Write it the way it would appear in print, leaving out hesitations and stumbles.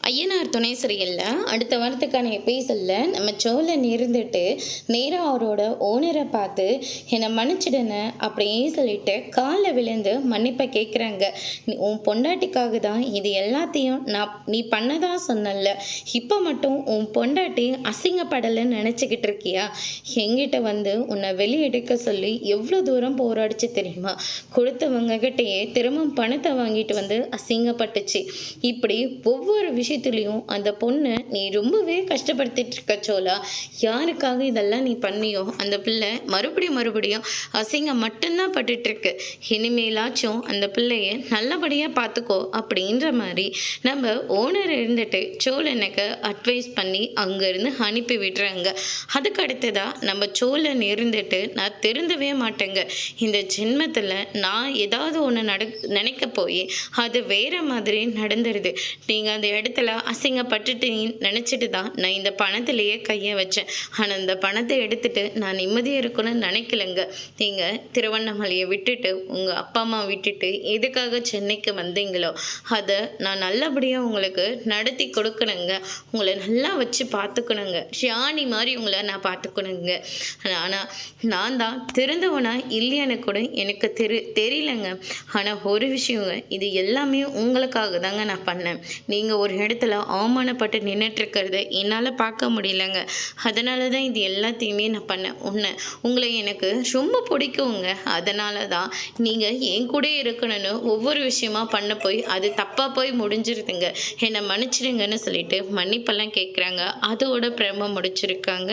ஐயனார் துணை சிறையில் அடுத்த வாரத்துக்கான எபிசோட்ல நம்ம சோழன் இருந்துட்டு நேராக அவரோட ஓனரை பார்த்து என்னை மன்னிச்சிடுன்னு அப்படியே சொல்லிட்டு காலில் விழுந்து மன்னிப்பை கேட்குறாங்க. உன் பொண்டாட்டிக்காக தான் இது எல்லாத்தையும் நீ பண்ணதா சொன்னல, இப்போ மட்டும் உன் பொண்டாட்டி அசிங்கப்படலைன்னு நினச்சிக்கிட்டு இருக்கியா? எங்கிட்ட வந்து உன்னை வெளியெடுக்க சொல்லி எவ்வளோ தூரம் போராடிச்சு தெரியுமா? கொடுத்தவங்க கிட்டேயே திரும்ப பணத்தை வாங்கிட்டு வந்து அசிங்கப்பட்டுச்சு. இப்படி ஒவ்வொரு விஷயத்துலையும் அந்த பொண்ணை நீ ரொம்பவே கஷ்டப்படுத்திட்டு இருக்க சோலா. யாருக்காக இதெல்லாம் நீ பண்ணியோ அந்த பிள்ளை மறுபடியும் அசிங்கம் மட்டும்தான் பட்டுட்டு இருக்கு. இனிமேலாச்சும் அந்த பிள்ளைய நல்லபடியாக பார்த்துக்கோ அப்படின்ற மாதிரி நம்ம ஓனர் இருந்துட்டு சோழனுக்கு அட்வைஸ் பண்ணி அங்கேருந்து அனுப்பி விடுறாங்க. அதுக்கு அடுத்ததாக நம்ம சோழன் இருந்துட்டு நான் திருந்தவே மாட்டேங்க, இந்த ஜென்மத்தில் நான் ஏதாவது ஒன்று நினைக்க போய் அது வேற மாதிரி நடந்துருது. நீங்கள் அந்த இடத்துல அசிங்கப்பட்டுட்டீங்கன்னு நினச்சிட்டு தான் நான் இந்த பணத்திலேயே கையை வச்சேன். ஆனால் இந்த பணத்தை எடுத்துட்டு நான் நிம்மதியாக இருக்கணும்னு நினைக்கலங்க. நீங்கள் திருவண்ணாமலையை விட்டுட்டு உங்கள் அப்பா அம்மா விட்டுட்டு எதுக்காக சென்னைக்கு வந்தீங்களோ அதை நான் நல்லபடியாக உங்களுக்கு நடத்தி கொடுக்கணுங்க. உங்களை நல்லா வச்சு பார்த்துக்கணுங்க. ஷியானி மாதிரி உங்களை நான் பார்த்துக்கணுங்க. ஆனால் நான் தான் திருந்தவனா இல்லையான்னு கூட எனக்கு தெரியலங்க. ஆனால் ஒரு விஷயங்க, இது எல்லாமே உங்களுக்காக தாங்க நான் பண்ணேன். நீங்கள் ஒரு இடத்துல அவமானப்பட்டு நின்றுட்டுருக்கிறத என்னால் பார்க்க முடியலங்க. அதனால தான் இது எல்லாத்தையுமே நான் பண்ணேன். உங்களை எனக்கு ரொம்ப பிடிக்குங்க. அதனால தான் நீங்கள் என் கூட இருக்கணும்னு ஒவ்வொரு விஷயமா பண்ண போய் அது தப்பாக போய் முடிஞ்சிருதுங்க. என்னை மன்னிச்சிடுங்கன்னு சொல்லிட்டு மன்னிப்பெல்லாம் கேட்குறாங்க. அதோட பிரம முடிச்சிருக்காங்க.